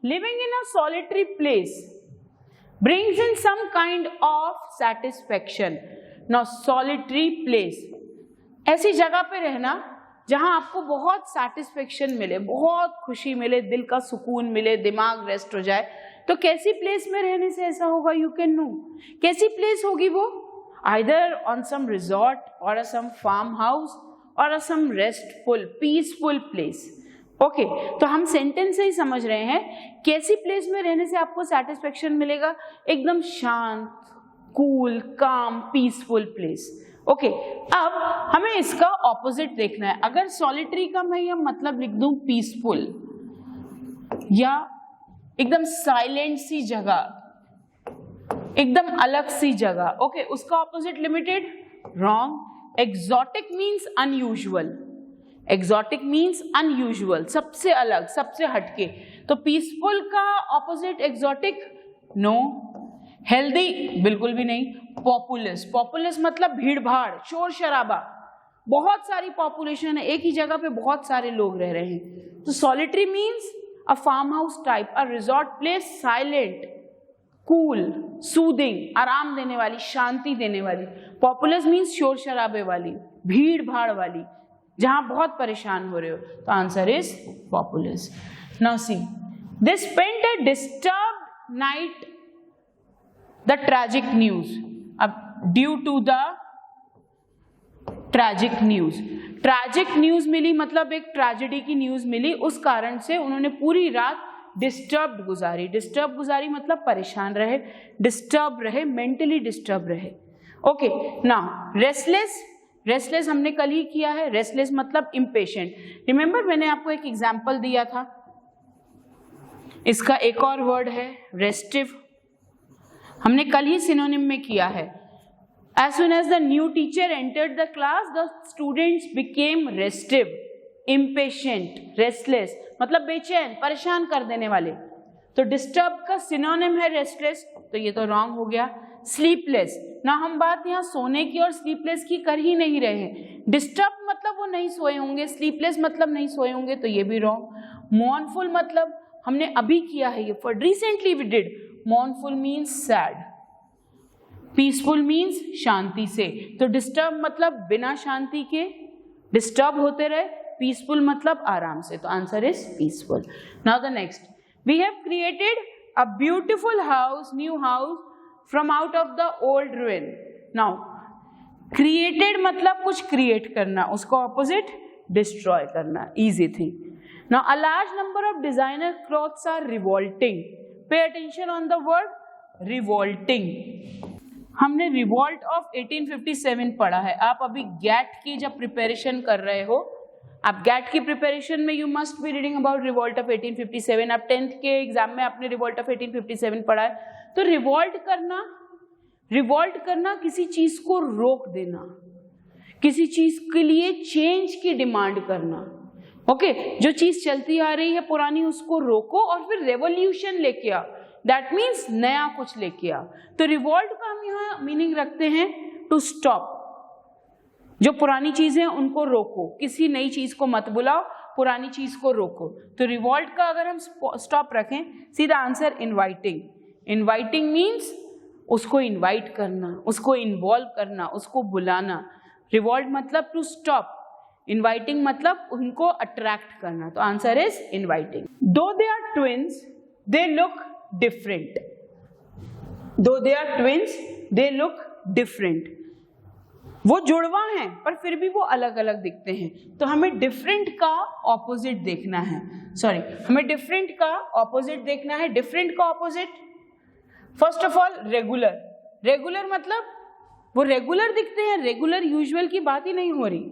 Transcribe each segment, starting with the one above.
living in a solitary place brings in some kind of satisfaction. Now solitary place, ऐसी जगह पे रहना जहां आपको बहुत सेटिस्फेक्शन मिले, बहुत खुशी मिले, दिल का सुकून मिले, दिमाग रेस्ट हो जाए, तो कैसी प्लेस में रहने से ऐसा होगा? यू कैन नो कैसी प्लेस होगी वो? आइदर ऑन सम रिजॉर्ट और सम फार्म हाउस और सम रेस्टफुल पीसफुल प्लेस. ओके, तो हम सेंटेंस से ही समझ रहे हैं कैसी प्लेस में रहने से आपको सेटिस्फेक्शन मिलेगा? एकदम शांत, कूल, काम, पीसफुल प्लेस. ओके, अब हमें इसका ऑपोजिट देखना है. अगर सॉलिटरी का मैं यह मतलब लिख दूं पीसफुल या एकदम साइलेंट सी जगह, एकदम अलग सी जगह, ओके, उसका opposite limited. Wrong. Exotic means unusual. Exotic means unusual, सबसे अलग, सबसे हटके. तो पीसफुल का ऑपोजिट एक्सोटिक? नो. हेल्दी? बिल्कुल भी नहीं. पॉपुलस. पॉपुलस मतलब भीड़ भाड़, शोर शराबा, बहुत सारी पॉपुलेशन है, एक ही जगह पे बहुत सारे लोग रह रहे हैं. तो solitary means a farm house type, a resort place, silent, cool, soothing, आराम देने वाली, शांति देने वाली. पॉपुलस मीन्स शोर शराबे वाली, भीड़ भाड़ वाली, जहां बहुत परेशान हो रहे हो. तो answer is populous. Now see, they spent a disturbed night the tragic news. अब due to the tragic news, tragic news मिली मतलब एक ट्रेजेडी की न्यूज मिली, उस कारण से उन्होंने पूरी रात डिस्टर्ब गुजारी. डिस्टर्ब गुजारी मतलब परेशान रहे, डिस्टर्ब रहे, मेंटली डिस्टर्ब रहे. Okay, now restless. रेस्टलेस हमने कल ही किया है. रेस्टलेस मतलब इम्पेशेंट. रिमेंबर मैंने आपको एक एग्जाम्पल दिया था, इसका एक और वर्ड है रेस्टिव. हमने कल ही सिनोनिम में किया है. As soon as the new teacher entered the class, the students became restive, impatient, restless. मतलब बेचैन, परेशान कर देने वाले. तो डिस्टर्ब का सिनोनिम है रेस्टलेस, तो ये तो रॉन्ग हो गया. स्लीपलेस. ना हम बात यहाँ सोने की और स्लीपलेस की कर ही नहीं रहे हैं. डिस्टर्ब मतलब वो नहीं सोए होंगे, स्लीपलेस मतलब नहीं सोए होंगे, तो ये भी रॉन्ग. मॉर्नफुल मतलब हमने अभी किया है ये, for recently we did. Mournful means sad, peaceful means शांति से. तो डिस्टर्ब मतलब बिना शांति के डिस्टर्ब होते रहे, पीसफुल मतलब आराम से. तो answer is peaceful. Now the next, we have created a beautiful house, new house from out of the old ruin. Now created मतलब कुछ क्रिएट करना, उसका ऑपोजिट डिस्ट्रॉय करना. Easy thing. Now a large number of designer clothes are revolting. Pay attention on the word revolting. हमने revolt of 1857 पढ़ा है. आप अभी गैट की जब प्रिपरेशन कर रहे हो, आप गैट की प्रिपरेशन में you must be reading about revolt of 1857. आप 10th के एग्जाम में आपने रिवॉल्ट ऑफ 1857 पढ़ा है. तो रिवॉल्ट करना किसी चीज को रोक देना, किसी चीज के लिए चेंज की डिमांड करना. ओके, जो चीज चलती आ रही है पुरानी, उसको रोको और फिर रेवोल्यूशन लेके आओ. दैट मीन्स नया कुछ लेके आओ. तो रिवॉल्ट का हम यहाँ मीनिंग रखते हैं टू स्टॉप. जो पुरानी चीजें हैं उनको रोको, किसी नई चीज को मत बुलाओ, पुरानी चीज को रोको. तो रिवॉल्ट का अगर हम स्टॉप रखें, सीधा आंसर इनवाइटिंग. इनवाइटिंग मीन्स उसको इनवाइट करना, उसको इन्वॉल्व करना, उसको बुलाना. रिवॉल्ट मतलब टू स्टॉप, इनवाइटिंग मतलब उनको अट्रैक्ट करना. तो answer is inviting. Though they are twins they look different. Though they are twins, they look different. वो जुड़वा हैं पर फिर भी वो अलग अलग दिखते हैं. तो हमें डिफरेंट का ऑपोजिट देखना है. सॉरी, हमें डिफरेंट का ऑपोजिट देखना है. डिफरेंट का opposite, first of all regular. Regular मतलब वो रेगुलर दिखते हैं, रेगुलर यूजुअल की बात ही नहीं हो रही.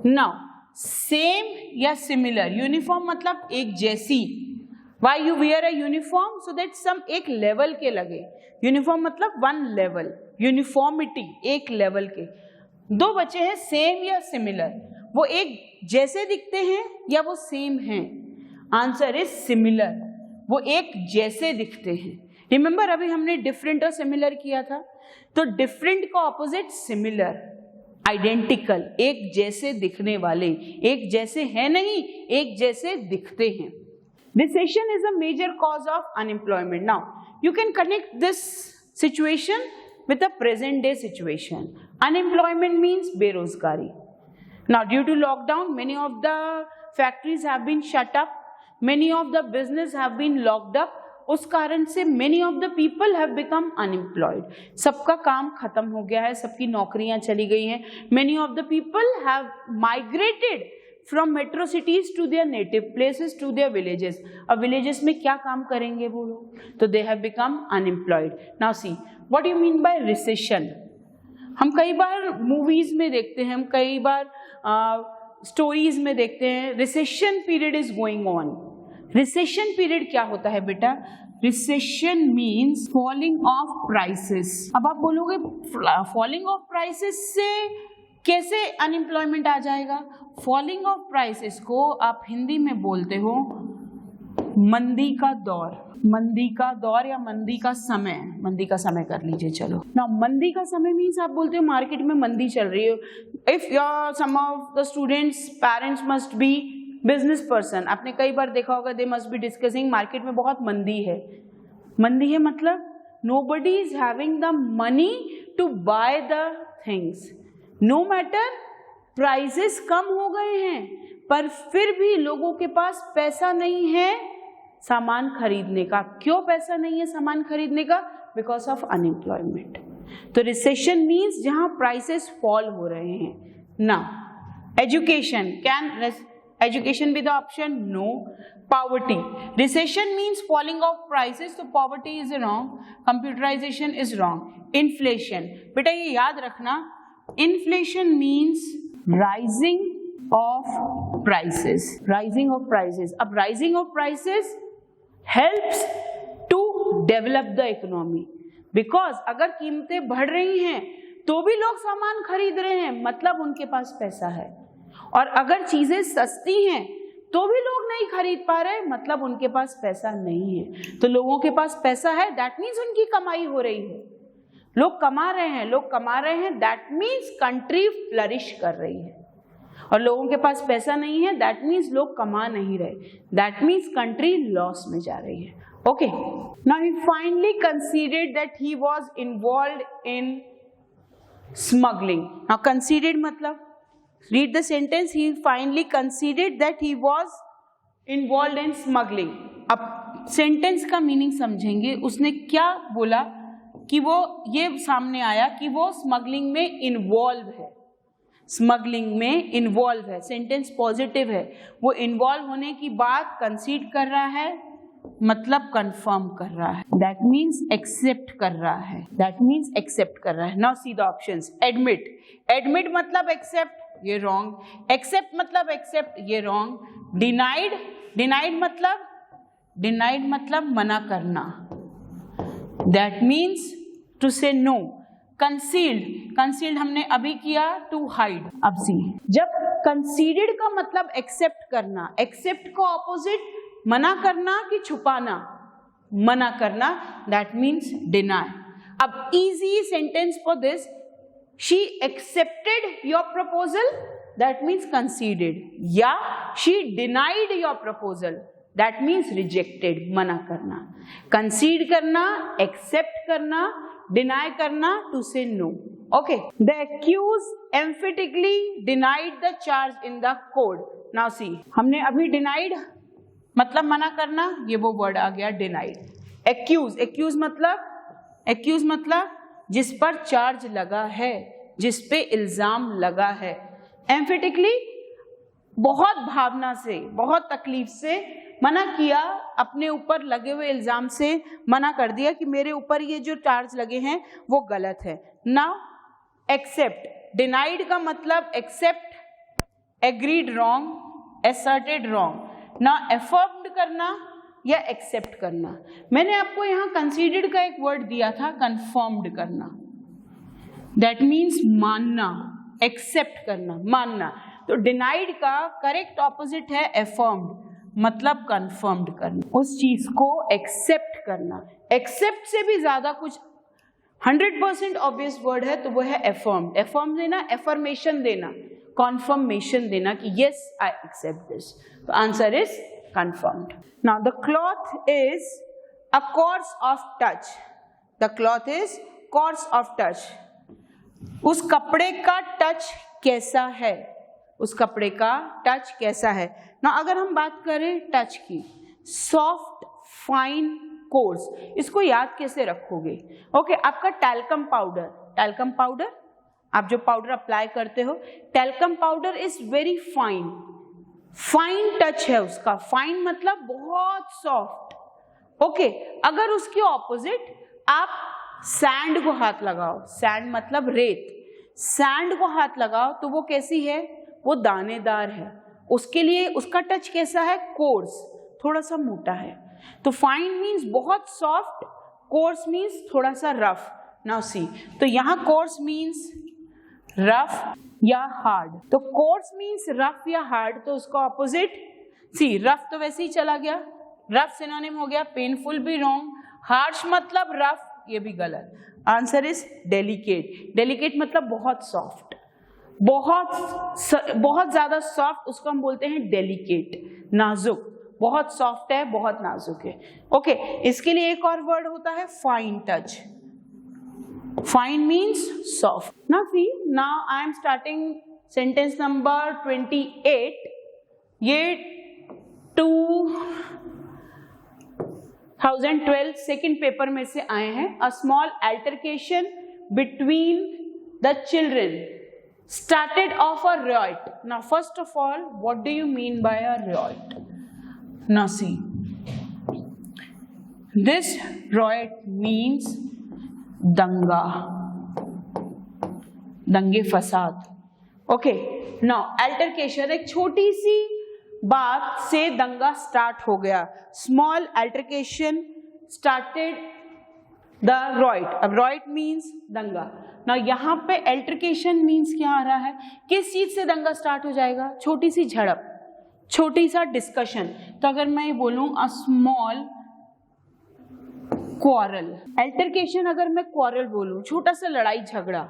नाउ सेम या सिमिलर. यूनिफॉर्म मतलब एक जैसी. Why you wear a uniform? So that some एक लेवल के लगे. यूनिफॉर्म मतलब वन लेवल, यूनिफॉर्मिटी एक लेवल के. दो बच्चे हैं सेम या सिमिलर, वो एक जैसे दिखते हैं या वो सेम हैं? Answer is similar. वो एक जैसे दिखते हैं. रिमेंबर अभी हमने डिफरेंट और सिमिलर किया था. तो डिफरेंट का ऑपोजिट सिमिलर, आइडेंटिकल, एक जैसे दिखने वाले. एक जैसे है नहीं, एक जैसे दिखते हैं. Recession is a major cause of unemployment. Now, you can connect this situation with the present day situation. Unemployment means berozgari. Now, due to lockdown, many of the factories have been shut up, many of the business have been locked up. उस कारण से many of the people have become unemployed. सबका काम खत्म हो गया है, सबकी नौकरियां चली गई हैं. Many of the people have migrated from metro cities to their native places, to their villages. अब villages में क्या काम करेंगे वो लोग? तो they have become unemployed. Now see, what do you mean by recession? हम कई बार movies में देखते हैं, हम कई बार stories में देखते हैं, recession period is going on. Recession period क्या होता है बेटा? Recession means falling of prices. अब आप बोलोगे फॉलिंग ऑफ प्राइसेस से कैसे अनएम्प्लॉयमेंट आ जाएगा? फॉलिंग ऑफ प्राइसेस को आप हिंदी में बोलते हो मंदी का दौर. मंदी का दौर या मंदी का समय. मंदी का समय कर लीजिए. चलो ना, मंदी का समय मीन्स आप बोलते हो मार्केट में मंदी चल रही है. If your some of the students parents must be business person, आपने कई बार देखा होगा, they must be discussing market में बहुत मंदी है. मंदी है मतलब nobody is having the money to buy the things. No matter prices कम हो गए हैं, पर फिर भी लोगों के पास पैसा नहीं है सामान खरीदने का. क्यों पैसा नहीं है सामान खरीदने का? Because of unemployment. तो रिसेशन मीन्स जहां प्राइसेस फॉल हो रहे हैं. ना education, can education be the option? No. Poverty. Recession means falling of prices, so poverty is wrong. Computerization is wrong. Inflation. बेटा ये याद रखना, inflation means rising of prices. Rising of prices. अब rising of prices helps to develop the economy. Because अगर कीमतें बढ़ रही हैं तो भी लोग सामान खरीद रहे हैं, मतलब उनके पास पैसा है. और अगर चीजें सस्ती हैं तो भी लोग नहीं खरीद पा रहे, मतलब उनके पास पैसा नहीं है. तो लोगों के पास पैसा है, दैट मीन्स उनकी कमाई हो रही है. लोग कमा रहे हैं, लोग कमा रहे हैं, दैट मीन्स कंट्री फ्लरिश कर रही है. और लोगों के पास पैसा नहीं है, दैट मीन्स लोग कमा नहीं रहे, दैट मीन्स कंट्री लॉस में जा रही है. Okay, now he finally considered that he was involved in smuggling. Now considered मतलब, read the sentence, he finally conceded that he was involved in smuggling. अब सेंटेंस का मीनिंग समझेंगे. उसने क्या बोला कि वो ये सामने आया कि वो स्मगलिंग में इन्वॉल्व है. स्मगलिंग में इन्वॉल्व है, सेंटेंस पॉजिटिव है. वो इन्वॉल्व होने की बात कंसीड कर रहा है, मतलब कंफर्म कर रहा है. दैट मीन्स एक्सेप्ट कर रहा है. दैट मीन्स एक्सेप्ट कर रहा है. Now see the options. Admit. Admit मतलब एक्सेप्ट, ये रॉन्ग. एक्सेप्ट मतलब एक्सेप्ट, ये रॉन्ग. डिनाइड. डिनाइड मतलब मना करना. दैट मीन्स टू से नो. कंसील्ड. कंसील्ड हमने अभी किया, टू हाइड. अब सी, जब कंसीडर्ड का मतलब एक्सेप्ट करना, एक्सेप्ट को ऑपोजिट मना करना कि छुपाना, मना करना, दैट मीन्स डिनाई. अब easy sentence for this, she accepted your proposal, that means conceded. या she denied your proposal, that means rejected, मना करना. concede करना, accept करना, deny करना, to say no. Okay, the accused emphatically denied the charge in the court. Now see, हमने अभी denied मतलब मना करना, ये वो वर्ड आ गया denied. accuse मतलब जिस पर चार्ज लगा है, जिस पे इल्जाम लगा है. एम्फेटिकली बहुत भावना से, बहुत तकलीफ से मना किया, अपने ऊपर लगे हुए इल्जाम से मना कर दिया कि मेरे ऊपर ये जो चार्ज लगे हैं वो गलत है. Now accept. डिनाइड का मतलब except, agreed wrong, asserted wrong. ना एफर्म्ड करना या एक्सेप्ट करना. मैंने आपको यहाँ कंसीडर्ड का एक वर्ड दिया था, कंफर्म्ड करना. दैट मीन्स मानना, एक्सेप्ट करना, मानना. तो डिनाइड का करेक्ट ऑपोजिट है एफर्म्ड, मतलब कंफर्म्ड करना, उस चीज को एक्सेप्ट करना. एक्सेप्ट से भी ज्यादा कुछ 100% ऑब्वियस वर्ड है तो वो है एफर्म्ड. एफर्म देना, एफर्मेशन देना, कॉन्फर्मेशन देना कि यस आई एक्सेप्ट दिस. तो answer is confirmed. Now the cloth is a course of touch. The cloth is course of touch. उस कपड़े का टच कैसा है, उस कपड़े का टच कैसा है. ना अगर हम बात करें टच की, सॉफ्ट, फाइन, कोर्स, इसको याद कैसे रखोगे? ओके, आपका टैल्कम पाउडर, टैल्कम पाउडर आप जो पाउडर अप्लाई करते हो, talcum powder is very fine, fine touch है उसका. फाइन मतलब बहुत सॉफ्ट. ओके, अगर उसके ऑपोजिट आप सैंड को हाथ लगाओ, सैंड मतलब रेत, सैंड को हाथ लगाओ तो वो कैसी है? वो दानेदार है. उसके लिए उसका टच कैसा है? कोर्स, थोड़ा सा मोटा है. तो फाइन मीन्स बहुत सॉफ्ट, कोर्स मीन्स थोड़ा सा रफ. नाउ सी, तो यहाँ कोर्स मीन्स रफ या हार्ड. तो कोर्स मीन्स रफ या हार्ड, तो उसका ऑपोजिट सी. रफ तो वैसे ही चला गया, रफ सिनोनिम हो गया. पेनफुल भी रॉन्ग, हार्श मतलब रफ, ये भी गलत. Answer is delicate. डेलिकेट मतलब बहुत सॉफ्ट, बहुत ज्यादा सॉफ्ट, उसको हम बोलते हैं डेलिकेट. नाजुक, बहुत सॉफ्ट है, बहुत नाजुक है. ओके, इसके लिए एक और वर्ड होता है fine touch. Fine means soft. Now see, now I am starting sentence number 28. ये 2012 सेकेंड पेपर में से आए हैं. A small altercation between the children started off a riot. Now first of all, what do you mean by a riot? Now see, this riot means दंगा, दंगे फसाद. Okay, now altercation, एक छोटी सी बात से दंगा स्टार्ट हो गया. Small altercation started the riot. अब रॉइट मीन्स दंगा. ना यहाँ पे अल्टरकेशन मीन्स क्या आ रहा है? किस चीज से दंगा स्टार्ट हो जाएगा? छोटी सी झड़प, छोटी सा डिस्कशन. तो अगर मैं ये बोलूं अ स्मॉल क्वारल, अल्टरकेशन अगर मैं क्वारल बोलूं, छोटा सा लड़ाई झगड़ा,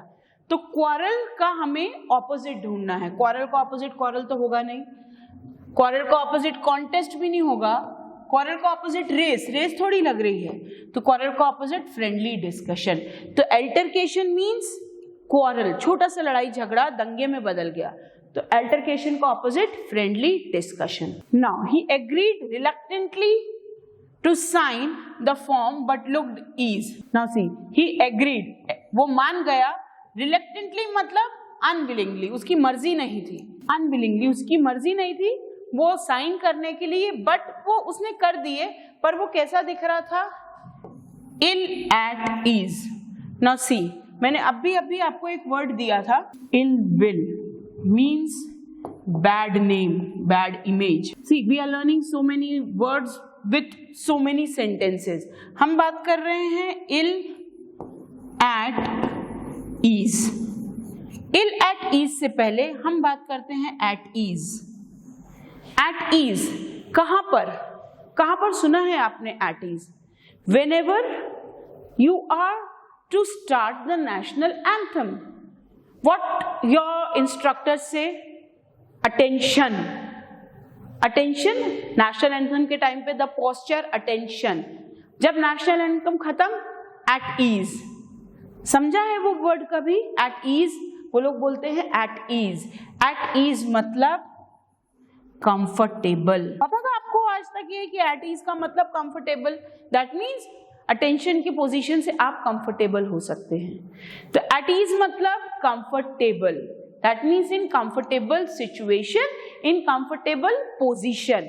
तो क्वारल का हमें ऑपोजिट ढूंढना है. क्वारल का ऑपोजिट क्वारल तो होगा नहीं, क्वारल का ऑपोजिट कॉन्टेस्ट भी नहीं होगा, क्वारल का ऑपोजिट रेस, रेस थोड़ी लग रही है. तो क्वारल का ऑपोजिट फ्रेंडली डिस्कशन. तो अल्टरकेशन मीन्स क्वारल, छोटा सा लड़ाई झगड़ा दंगे में बदल गया. तो अल्टरकेशन का opposite friendly discussion. Now he agreed reluctantly to sign the form but looked ease. Now see, he agreed, वो मान गया. reluctantly मतलब unwillingly, उसकी मर्जी नहीं थी. unwillingly उसकी मर्जी नहीं थी वो साइन करने के लिए, बट वो उसने कर दिए. पर वो कैसा दिख रहा था? ill at ease. Now see, मैंने अभी आपको एक वर्ड दिया था, ill will means bad name, bad image. See, we are learning so many words with so many sentences. हम बात कर रहे हैं ill at ease. ill at ease से पहले हम बात करते हैं at ease. at ease कहाँ पर सुना है आपने at ease? Whenever you are to start the national anthem, what your instructors say? Attention. Attention, national anthem के टाइम पे द पोस्चर अटेंशन. जब नेशनल एंथम खत्म, एट ईज. समझा है वो वर्ड कभी? एट ईज, वो लोग बोलते हैं एट ईज. एट ईज मतलब कंफर्टेबल. पता था आपको आज तक ये कि एट ईज का मतलब कंफर्टेबल. दैट मीन्स अटेंशन की पोजीशन से आप कंफर्टेबल हो सकते हैं. तो एट ईज मतलब comfortable. That means in comfortable situation, in comfortable position.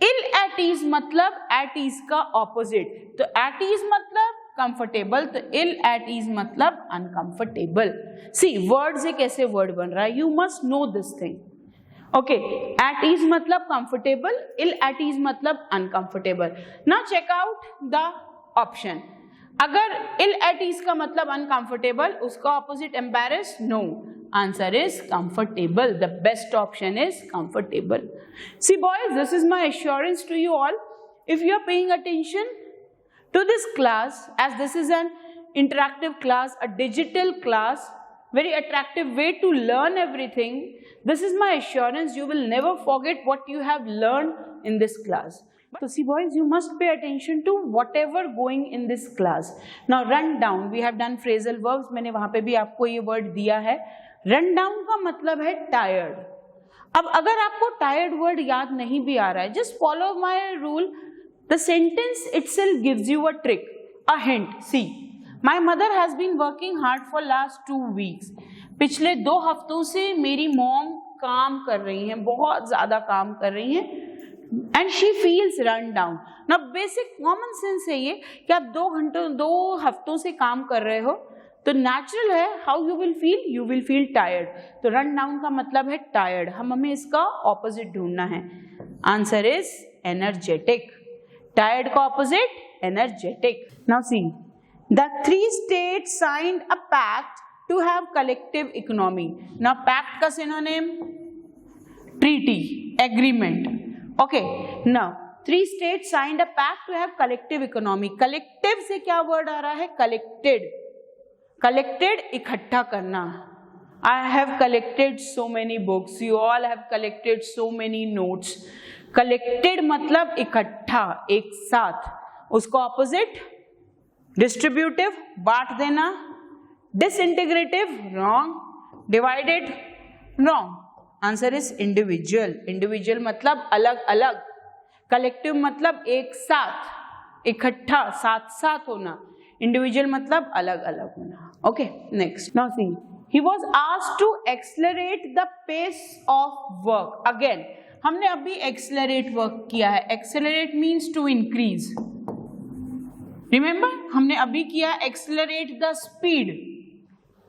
Ill at ease मतलब at ease का opposite. तो at ease मतलब comfortable, तो ill at ease मतलब uncomfortable. See, word से कैसे word बन रहा है? You must know this thing. Okay, at ease मतलब comfortable, ill at ease मतलब uncomfortable. Now check out the option. अगर ill at ease का मतलब uncomfortable, उसका opposite embarrassed? No. Answer is comfortable. The best option is comfortable. See boys, this is my assurance to you all. If you are paying attention to this class, as this is an interactive class, a digital class, very attractive way to learn everything, this is my assurance, you will never forget what you have learned in this class. So see boys, you must pay attention to whatever going in this class. Now run down, we have done phrasal verbs, मैंने वहाँ पे भी आपको ये word दिया है. Run down का मतलब है tired. अब अगर आपको tired word याद नहीं भी आ रहा है, just follow my rule. The sentence itself gives you a trick, a hint. See, my mother has been working hard for last 2 weeks. पिछले 2 हफ्तों से मेरी मॉम काम कर रही हैं, बहुत ज्यादा काम कर रही हैं. And she feels run down. ना बेसिक कॉमन सेंस है ये कि आप 2 हफ्तों से काम कर रहे हो तो नेचुरल है how you will feel tired. तो रन डाउन का मतलब है टायर्ड. हमें इसका ऑपोजिट ढूंढना है. Answer is energetic. टायर्ड का opposite energetic. Now see, the 3 states signed a pact to have collective economy. Now pact का synonym treaty, agreement. Okay, now 3 states signed a pact to have collective economy. Collective से क्या word आ रहा है? collected. Collected इकट्ठा करना. I have collected so many books. You all have collected so many notes. Collected मतलब इकट्ठा, एक साथ. उसको opposite distributive, बांट देना. Disintegrative, wrong. Divided, wrong. Answer is individual. Individual मतलब अलग अलग. कलेक्टिव मतलब एक साथ, इकट्ठा, साथ साथ होना. इंडिविजुअल मतलब अलग अलग होना. Okay, next. Now see, he was asked to accelerate the pace of work. Again हमने अभी एक्सेलरेट वर्क किया है. Accelerate means to increase. Remember, हमने अभी किया accelerate the speed.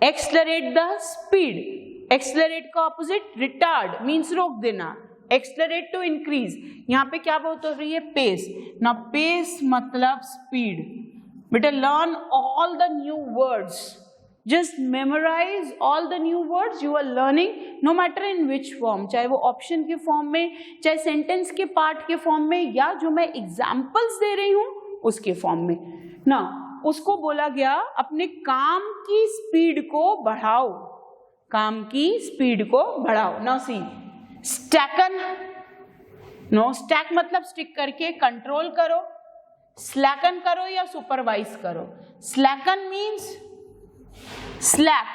Accelerate the speed. Accelerate का ऑपोजिट रिटार्ड, मीन्स रोक देना. Accelerate to increase. यहाँ पे क्या बात हो रही है? पेस. ना पेस मतलब स्पीड. बेटा learn all the new words. Just memorize all the new words you are learning, no matter in which form. चाहे वो ऑप्शन के फॉर्म में, चाहे सेंटेंस के पार्ट के फॉर्म में, या जो मैं एग्जाम्पल्स दे रही हूं उसके फॉर्म में. ना उसको बोला गया अपने काम की स्पीड को बढ़ाओ. काम की स्पीड को बढ़ाओ. Now see, slacken. No, stack मतलब स्टिक करके कंट्रोल करो. स्लैकन करो या सुपरवाइज करो. Slacken means slack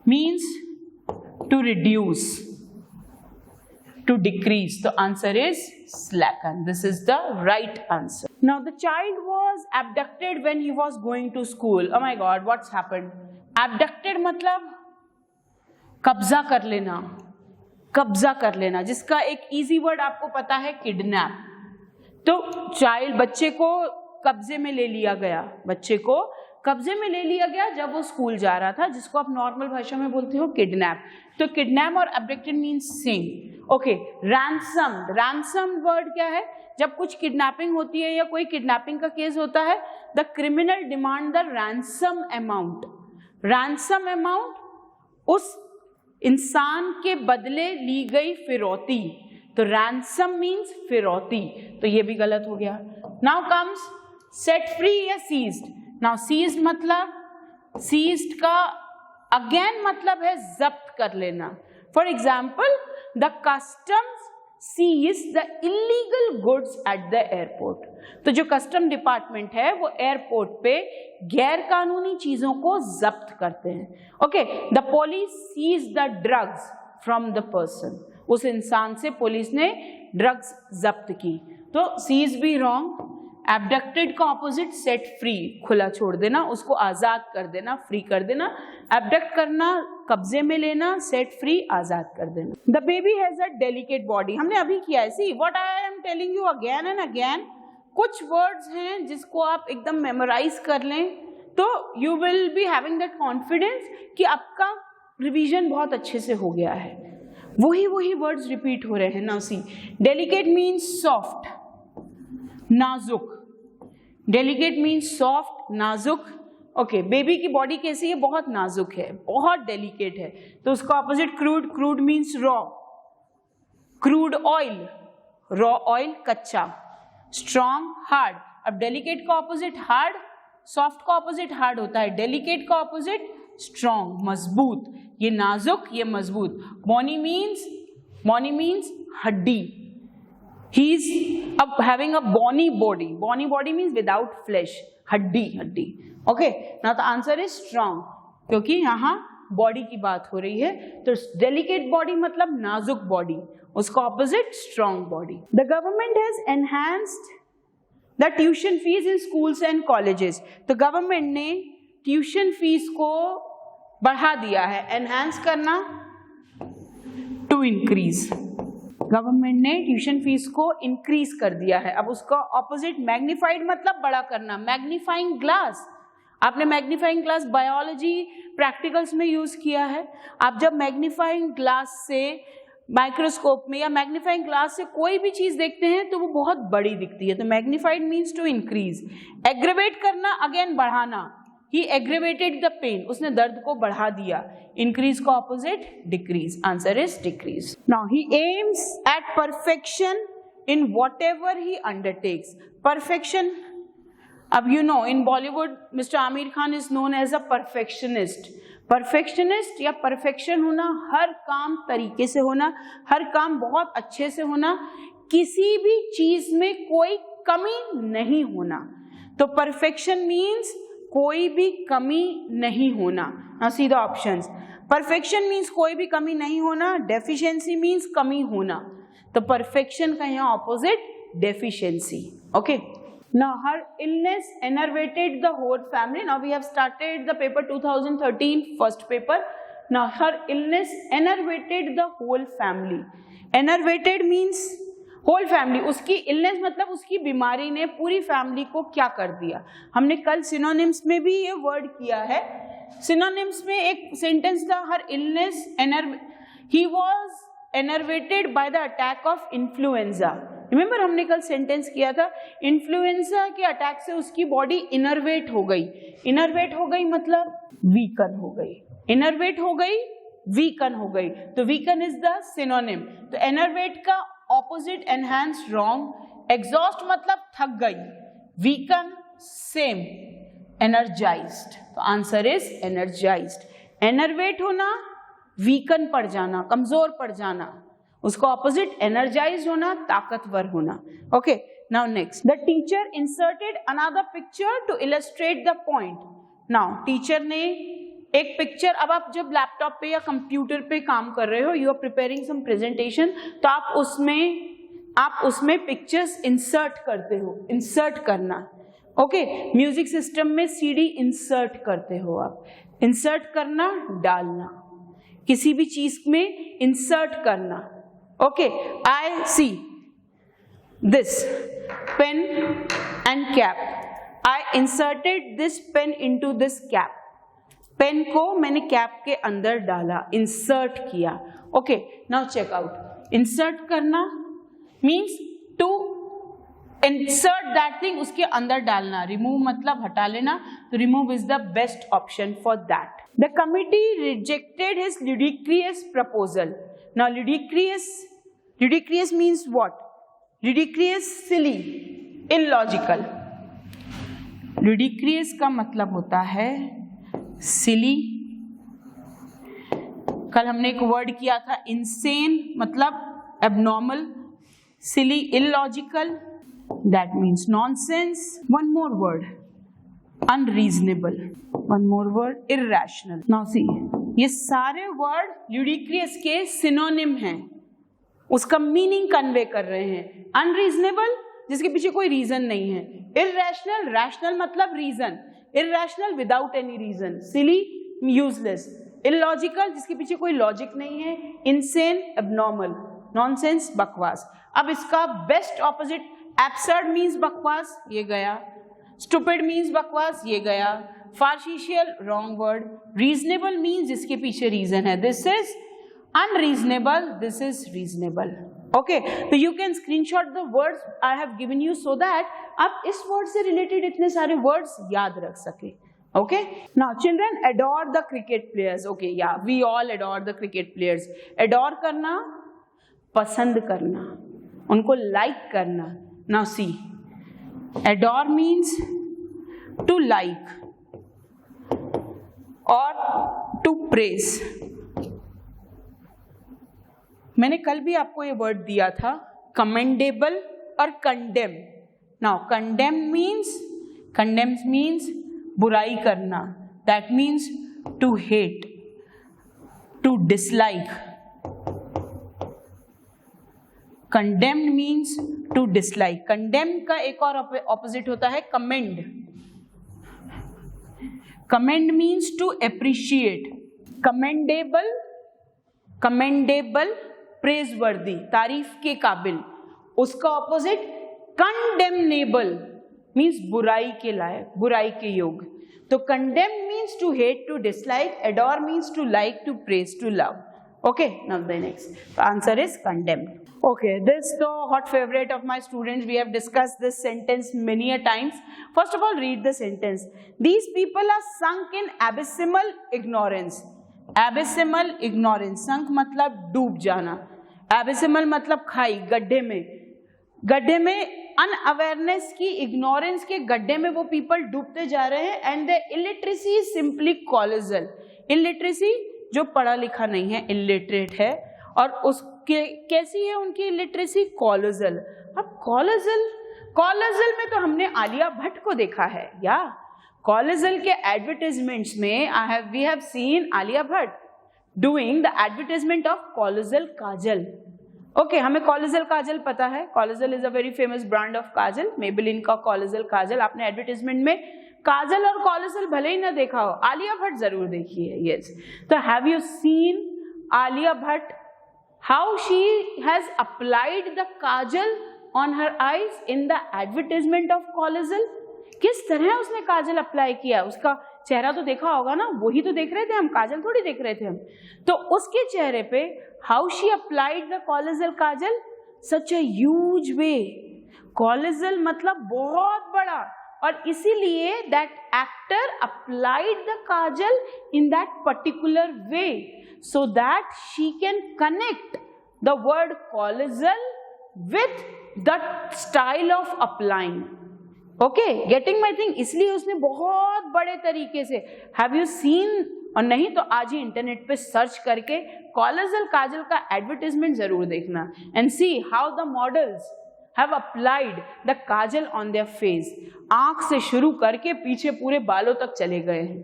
means to reduce, to decrease. The answer is slacken. This is the right answer. Now the child was abducted when he was going to school. Oh my God, what's happened? Abducted मतलब कब्जा कर लेना. कब्जा कर लेना, जिसका एक easy word आपको पता है, किडनैप. तो चाइल्ड, बच्चे को कब्जे में ले लिया गया. बच्चे को कब्जे में ले लिया गया जब वो स्कूल जा रहा था, जिसको आप नॉर्मल भाषा में बोलते हो किडनैप. तो किडनैप और अब्डक्टेड मीन्स सेम. ओके, रैंसम्ड. रैंसम्ड वर्ड क्या है? जब कुछ किडनैपिंग होती है या कोई किडनैपिंग का केस होता है, the criminal demand the ransom amount. Ransom amount उस इंसान के बदले ली गई फिरौती. तो रैंसम मीन्स फिरौती. तो ये भी गलत हो गया. नाउ कम्स सेट फ्री या सीज्ड. नाउ सीज्ड मतलब, सीज्ड का अगेन मतलब है जब्त कर लेना. For example, the customs seize the illegal goods at the airport. तो जो कस्टम डिपार्टमेंट है वो एयरपोर्ट पे गैर कानूनी चीजों को जब्त करते हैं. Okay, the police seize the drugs from the person. उस इंसान से पुलिस ने ड्रग्स जब्त की. तो सीज भी रॉन्ग. एब्डक्टेड का ऑपोजिट सेट फ्री, खुला छोड़ देना, उसको आजाद कर देना, फ्री कर देना. एब्डक्ट करना, कब्जे में लेना. सेट फ्री, आजाद कर देना. The baby has a delicate body. हमने अभी किया है. See what I am telling you again and again. कुछ वर्ड्स हैं जिसको आप एकदम मेमोराइज कर लें तो you will be having that confidence कि आपका रिवीजन बहुत अच्छे से हो गया है. वही वर्ड्स रिपीट हो रहे हैं. Now see, delicate means soft, नाजुक. डेलिकेट मीन्स सॉफ्ट, नाजुक. ओके, बेबी की बॉडी कैसी है? बहुत नाजुक है, बहुत डेलिकेट है. तो उसका opposite crude. Crude means raw. Crude oil, raw oil, कच्चा. Strong, hard. अब डेलिकेट का ऑपोजिट हार्ड, सॉफ्ट का ऑपोजिट हार्ड होता है. डेलिकेट का ऑपोजिट स्ट्रॉन्ग, मजबूत. ये नाजुक, ये मजबूत. बॉनी मीन्स हड्डी. He is having a bony body. Bony body means without flesh. हड्डी. Okay. Now the answer is strong. क्योंकि यहाँ बॉडी की बात हो रही है, तो डेलिकेट बॉडी मतलब नाजुक बॉडी, उसका opposite strong body. The government has enhanced the tuition fees in schools and colleges. तो गवर्नमेंट ने ट्यूशन फीस को बढ़ा दिया है. एनहांस करना, टू इंक्रीज. गवर्नमेंट ने ट्यूशन फीस को इंक्रीज कर दिया है. अब उसका ऑपोजिट मैग्नीफाइड मतलब बड़ा करना. मैग्नीफाइंग ग्लास, आपने मैग्नीफाइंग ग्लास बायोलॉजी प्रैक्टिकल्स में यूज किया है. आप जब मैग्नीफाइंग ग्लास से माइक्रोस्कोप में या मैग्नीफाइंग ग्लास से कोई भी चीज देखते हैं तो वो बहुत बड़ी दिखती है. तो magnified means to increase. Aggravate करना, अगेन बढ़ाना. ही एग्रेवेटेड द पेन, उसने दर्द को बढ़ा दिया. इंक्रीज का opposite decrease. Answer is decrease. Now he aims at perfection in whatever he undertakes. Perfection, अब you know in Bollywood mister Aamir Khan is known as a perfectionist. Perfectionist या perfection होना, हर काम तरीके से होना, हर काम बहुत अच्छे से होना, किसी भी चीज में कोई कमी नहीं होना. तो परफेक्शन मीन्स कोई भी कमी नहीं होना. Now see the options. Perfection means कोई भी कमी नहीं होना. डेफिशिएंसी मीन्स कमी होना. तो परफेक्शन का यहाँ opposite deficiency. Okay. Now her illness enervated the whole family. Now we have started the paper 2013 first paper. Now her illness enervated the whole family. Enervated means whole family. उसकी illness मतलब उसकी बीमारी ने पूरी family को क्या कर दिया. हमने कल synonyms में भी ये वर्ड किया है. synonyms में एक सेंटेंस था, her illness he was enervated by the attack of influenza. Remember हमने कल सेंटेंस किया था, इन्फ्लुएंजा के अटैक से उसकी बॉडी इनर्वेट हो गई. इनर्वेट हो गई मतलब वीकन हो गई. इनर्वेट हो गई, वीकन हो गई. तो वीकन इज द सिनोनिम. तो एनर्वेट का ऑपोजिट एनहांस, रॉन्ग. एग्जॉस्ट मतलब थक गई. Weaken same. एनर्जाइज्ड. तो आंसर इज एनर्जाइज्ड. एनर्वेट होना, वीकन पड़ जाना, कमजोर पड़ जाना. उसका ऑपोजिट एनर्जाइज होना, ताकतवर होना. Okay. Now next. The teacher inserted another picture to illustrate the point. Now teacher ने एक पिक्चर, अब आप जब लैपटॉप पे या कंप्यूटर पे काम कर रहे हो, you are preparing some presentation, तो आप उसमें पिक्चर्स इंसर्ट करते हो. इंसर्ट करना. ओके. म्यूजिक सिस्टम में सीडी इंसर्ट करते हो आप. इंसर्ट करना, डालना. किसी भी चीज में इंसर्ट करना. Okay, I see this pen and cap. I inserted this pen into this cap. Pen को मैंने कैप के अंदर डाला, इंसर्ट किया. Okay, now check out. Insert करना means to insert that thing, उसके अंदर डालना. रिमूव मतलब हटा लेना. तो remove is the best option for that. The committee rejected his ludicrous proposal. Now ludicrous means what? Ludicrous, silly, illogical. Ludicrous का मतलब होता है silly. कल हमने एक वर्ड किया था insane, मतलब abnormal. Silly, illogical, that means nonsense. One more word, unreasonable. One more word, irrational. Now see, ये सारे वर्ड ल्यूडिक्रियस के सिनोनिम हैं, उसका मीनिंग कन्वे कर रहे हैं. अनरीजनेबल जिसके पीछे कोई रीजन नहीं है. इरैशनल, रैशनल मतलब reason. Irrational without any reason. Silly, useless. Illogical जिसके पीछे कोई लॉजिक नहीं है. Insane, abnormal. नॉनसेंस, बकवास. अब इसका बेस्ट ऑपोजिट, एब्सर्ड मीन्स बकवास, ये गया. स्टूपिड मीन्स बकवास, ये गया. Farcical, wrong word. Reasonable means जिसके पीछे रीजन है. This is unreasonable, this is reasonable. Okay. तो you can screenshot the words I have given you so that आप इस वर्ड से रिलेटेड इतने सारे वर्ड्स याद रख सके. Okay. Now children adore the cricket players. Okay, या we all adore the cricket players. Adore करना, पसंद करना, उनको लाइक करना. Now see, adore means to like or to praise. मैंने कल भी आपको ये वर्ड दिया था, कमेंडेबल और कंडेम। नाउ कंडेम्स मीन्स बुराई करना, that means to hate, to dislike. Condemned means to dislike. Condemn का एक और ऑपोजिट होता है commend. Commend means to appreciate. Commendable praiseworthy, तारीफ के काबिल। उसका ऑपोजिट कंडेमनेबल मीन्स बुराई के लायक, बुराई के योग्य। तो condemn means to hate, to dislike, adore means to like, to praise, to love. Okay, now the next answer is condemned. Okay, this the hot favorite of my students. We have discussed this sentence many a times. First of all, read the sentence. These people are sunk in abysmal ignorance. Abysmal ignorance. Sunk मतलब डूब जाना. Abysmal मतलब खाई, गड्ढे में. गड्ढे में unawareness की, इग्नोरेंस के गड्ढे में वो पीपल डूबते जा रहे हैं. And the illiteracy is simply colossal. Illiteracy जो पढ़ा लिखा नहीं है, इलिटरेट है. और उसके कैसी है उनकी इलिटरेसी? कॉलेजल. अब कॉलेजल में तो हमने आलिया भट्ट को देखा है. या कॉलेजल के एडवर्टाइजमेंट्स में we have seen Alia Bhatt doing the advertisement of Colossal kajal. Okay, हमें कॉलेजल काजल पता है. Colossal is a very famous brand of kajal. Maybelline का कॉलेजल काजल. आपने एडवर्टाइजमेंट में काजल और कॉलेजल भले ही ना देखा हो, आलिया भट्ट जरूर देखी है. यस, तो have you seen Alia Bhatt how she has applied the kajal on her eyes in the advertisement of Colossal? किस तरह उसने काजल अप्लाई किया? उसका चेहरा तो देखा होगा ना, वही तो देख रहे थे हम, काजल थोड़ी देख रहे थे हम. तो उसके चेहरे पे how she applied the Colossal kajal, such a huge way. Colossal मतलब बहुत बड़ा, और इसीलिए that actor applied the kajal in that particular way so that she can connect the word colossal with the style of applying. Okay, getting my thing. इसलिए उसने बहुत बड़े तरीके से, हैव यू सीन? और नहीं तो आज ही इंटरनेट पे सर्च करके कॉलेजल काजल का एडवर्टाइजमेंट जरूर देखना and see how the models have applied the kajal on their face. आंख से शुरू करके पीछे पूरे बालों तक चले गए हैं.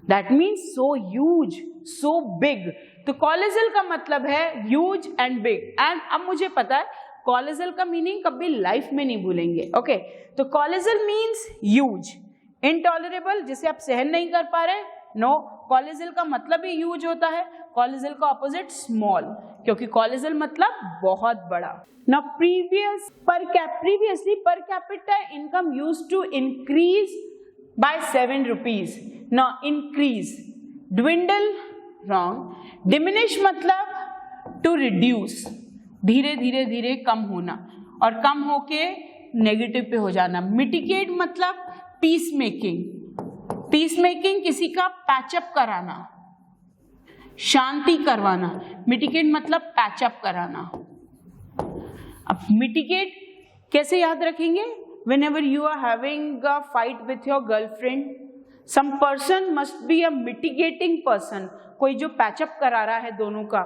That means so huge, so big. तो कॉलेजल का मतलब है huge and big. And अब मुझे पता है कॉलेजल का मीनिंग कभी लाइफ में नहीं भूलेंगे. ओके, तो कॉलेजल मीन्स huge, intolerable जिसे आप सहन नहीं कर पा रहे. नो, कॉलेजल का मतलब ही ह्यूज होता है. कॉलेजल का ऑपोजिट स्मॉल, क्योंकि कॉलेजल मतलब बहुत बड़ा. Now previously per capita income used to increase by 7 rupees. Now increase, dwindle, wrong. Diminish मतलब to reduce, धीरे धीरे धीरे कम होना, और कम होके नेगेटिव पे हो जाना. मिटिगेट मतलब पीस मेकिंग. पीस मेकिंग किसी का पैचअप कराना, शांति करवाना. मिटिगेट मतलब पैचअप कराना. अब मिटिगेट कैसे याद रखेंगे? Whenever you are having a fight with your girlfriend, some person must be a mitigating person. कोई जो पैचअप करा रहा है दोनों का,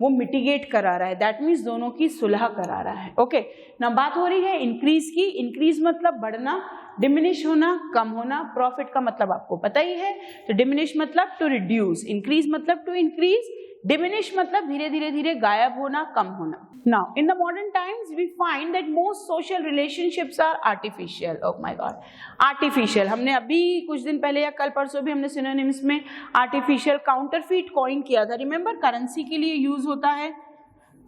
वो मिटिगेट करा रहा है. दैट मीन्स दोनों की सुलह करा रहा है. ओके, ना बात हो रही है इंक्रीज की. इंक्रीज मतलब बढ़ना, डिमिनिश होना, कम होना. प्रॉफिट का मतलब आपको पता ही है. तो डिमिनिश मतलब टू रिड्यूस, इंक्रीज मतलब टू इंक्रीज, डिमिनिश मतलब धीरे धीरे धीरे गायब होना, कम होना. Now, in the modern times, we find that most social relationships are artificial. Oh my God, artificial. हमने अभी कुछ दिन पहले या कल परसों भी हमने synonyms में artificial counterfeit coin किया था. Remember, currency के लिए use होता है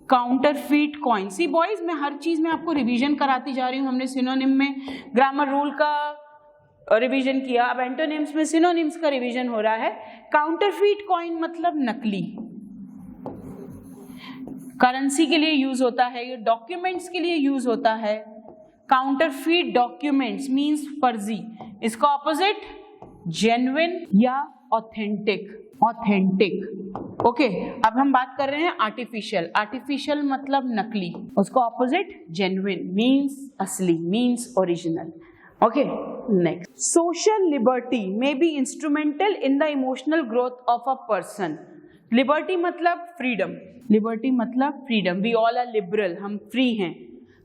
counterfeit coin. See boys, मैं हर चीज में आपको रिवीजन कराती जा रही हूँ. हमने synonym में ग्रामर रूल का रिवीजन किया, अब एंटोनिम्स में सिनोनिम्स का रिवीजन हो रहा है. काउंटरफीट कॉइन मतलब नकली. करेंसी के लिए यूज होता है, ये डॉक्यूमेंट्स के लिए यूज होता है. काउंटरफीट डॉक्यूमेंट्स मींस फर्जी. इसका ऑपोजिट जेन्युइन या ऑथेंटिक. ऑथेंटिक. ओके, अब हम बात कर रहे हैं आर्टिफिशियल. आर्टिफिशियल मतलब नकली, उसका ऑपोजिट जेन्युइन मींस असली, means original. Okay, next. Social liberty may be instrumental in the emotional growth of a person. Liberty मतलब फ्रीडम, लिबर्टी मतलब freedom, we all are liberal, हम फ्री हैं।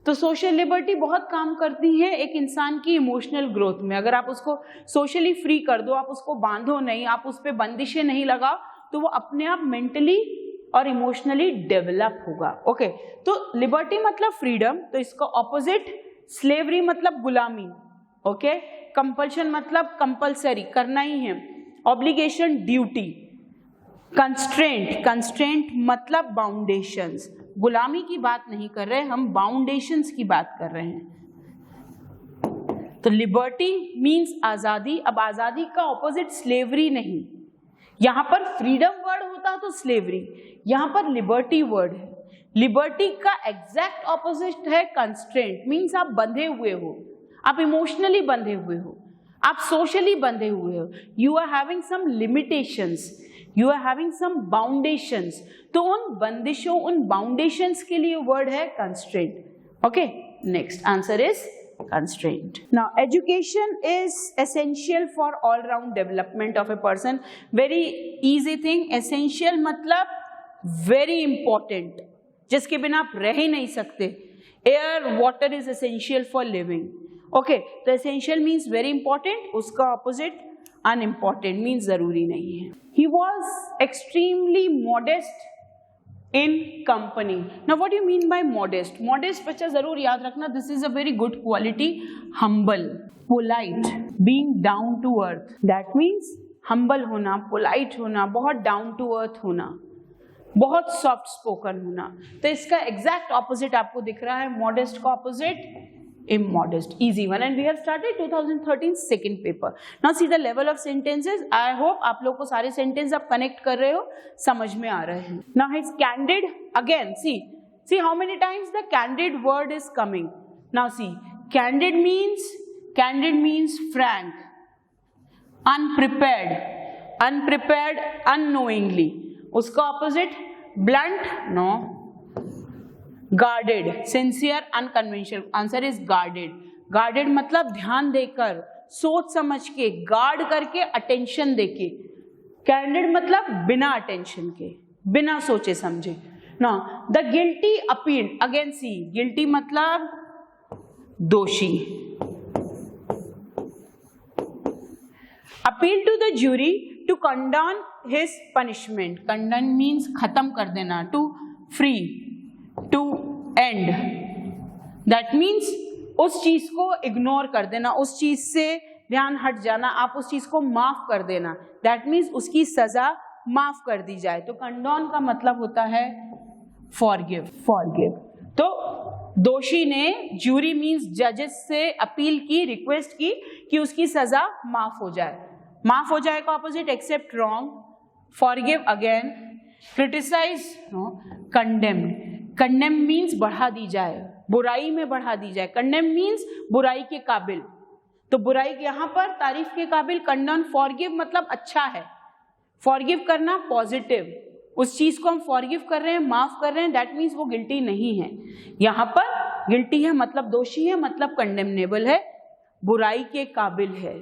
तो सोशल लिबर्टी बहुत काम करती है एक इंसान की इमोशनल ग्रोथ में। अगर आप उसको सोशली फ्री कर दो, आप उसको बांधो नहीं, आप उस पर बंदिशें नहीं लगाओ, तो वो अपने आप मेंटली और इमोशनली डेवलप होगा। ओके, तो लिबर्टी मतलब फ्रीडम, तो इसका ऑपोजिट स्लेवरी मतलब गुलामी। ओके, कंपल्शन मतलब कंपल्सरी, करना ही है। Obligation duty. कंस्ट्रेंट, कंस्ट्रेंट मतलब बाउंडेशंस, गुलामी की बात नहीं कर रहे, हम बाउंडेशंस की बात कर रहे हैं। तो लिबर्टी मीन्स आजादी। अब आजादी का ऑपोजिट स्लेवरी नहीं, यहां पर फ्रीडम वर्ड होता तो स्लेवरी, यहां पर लिबर्टी वर्ड है। लिबर्टी का एग्जैक्ट ऑपोजिट है कंस्ट्रेंट, मीन्स आप बंधे हुए हो, आप इमोशनली बंधे हुए हो, आप सोशली बंधे हुए हो, you are having some limitations, you are having some boundations. तो उन बंदिशों, उन बाउंडेशंस के लिए वर्ड है constraint. Okay, next answer is constraint. Now education is essential for all round development of a person. Very easy thing, essential मतलब very important, जिसके बिना आप रह ही नहीं सकते। Air, water is essential for living. Okay, तो essential means very important, उसका opposite unimportant means जरूरी नहीं है। He was extremely modest in company. Now what do you mean by modest? Modest बच्चा जरूर याद रखना, this is a very good quality. Humble, polite, being down to earth, that means humble होना, polite होना, बहुत down to earth होना, बहुत soft spoken होना। तो इसका exact opposite आपको दिख रहा है, modest का opposite immodest. Easy one, and we have started 2013 second paper. Now see the level of sentences. I hope आप लोग को सारे sentence आप connect कर रहे हो, समझ में आ रहे हैं। Now it's candid again. See how many times the candid word is coming. Now see, candid means frank, unprepared unknowingly. उसका opposite blunt, no. guarded, sincere, unconventional. Answer is guarded. guarded मतलब ध्यान देकर, सोच समझ के, गार्ड करके, attention देके। candid मतलब बिना अटेंशन के, बिना सोचे समझे। ना the guilty appealed, again see, guilty मतलब दोषी। Appeal to the jury to condone his punishment. Condone means खत्म कर देना, to free, to end, that means उस चीज को इग्नोर कर देना, उस चीज से ध्यान हट जाना, आप उस चीज को माफ कर देना, दैट मीन्स उसकी सजा माफ कर दी जाए। तो कंडोन का मतलब होता है फॉरगिव, फॉरगिव। तो दोषी ने, ज्यूरी मीन्स जजेस से अपील की, रिक्वेस्ट की कि उसकी सजा माफ हो जाए। माफ हो जाए का opposite accept, wrong, forgive again, criticise, no, condemned. Condemn means बढ़ा दी जाए, बुराई में बढ़ा दी जाए। कंडेम मीन्स बुराई के काबिल, तो बुराई यहाँ पर तारीफ के काबिल। कंडोन, फॉरगिव मतलब अच्छा है, फॉरगिव करना पॉजिटिव, उस चीज को हम फॉरगिव कर रहे हैं, माफ कर रहे हैं, दैट मीन्स वो गिल्टी नहीं है। यहाँ पर गिल्टी है मतलब दोषी है, मतलब कंडेमनेबल है, बुराई के काबिल है,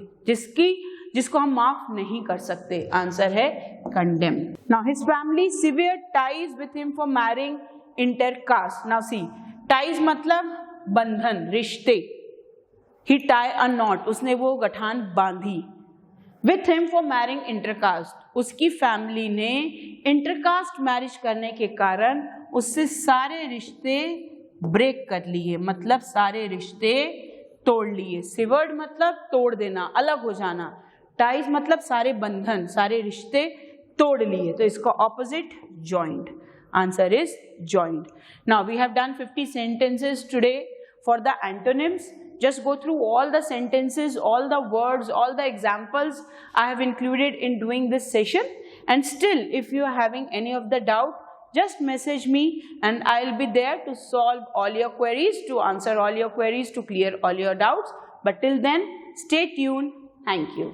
जिसको हम माफ नहीं कर सकते। आंसर है condemn. Now his family severe ties with him for marrying intercaste. Now see, ties मतलब बंधन, रिश्ते। ही टाई अ नॉट, उसने वो गठान बांधी। With him for marrying intercaste, उसकी फैमिली ने इंटरकास्ट मैरिज करने के कारण उससे सारे रिश्ते ब्रेक कर लिए, मतलब सारे रिश्ते तोड़ लिए। सिवर्ड मतलब तोड़ देना, अलग हो जाना। टाइज मतलब सारे बंधन, सारे रिश्ते तोड़ लिए, तो इसका opposite joint. Answer is joined. Now we have done 50 sentences today. For the antonyms, just go through all the sentences, all the words, all the examples I have included in doing this session. And still, if you are having any of the doubt, just message me and I'll be there to solve all your queries, to answer all your queries, to clear all your doubts. But till then, stay tuned. Thank you.